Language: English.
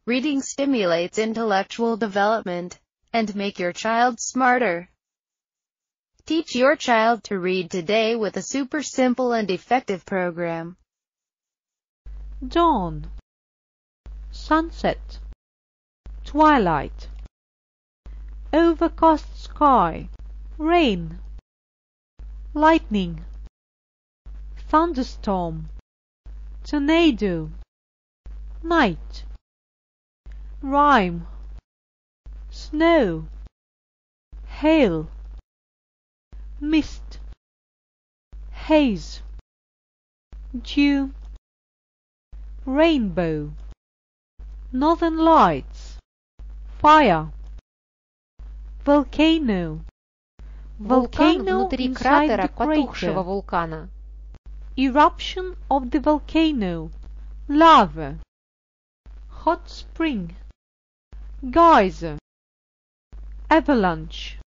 Reading stimulates intellectual development and make your child smarter. Teach your child to read today with a super simple and effective program. Dawn, sunset, twilight, overcast sky, rain, lightning, thunderstorm, tornado, night, rime, snow, hail, mist, haze, dew, rainbow, northern lights, fire, volcano, Вулкан volcano внутри inside кратера the потухшего crater, вулкана. eruption of the volcano, lava, hot spring, geyser, avalanche.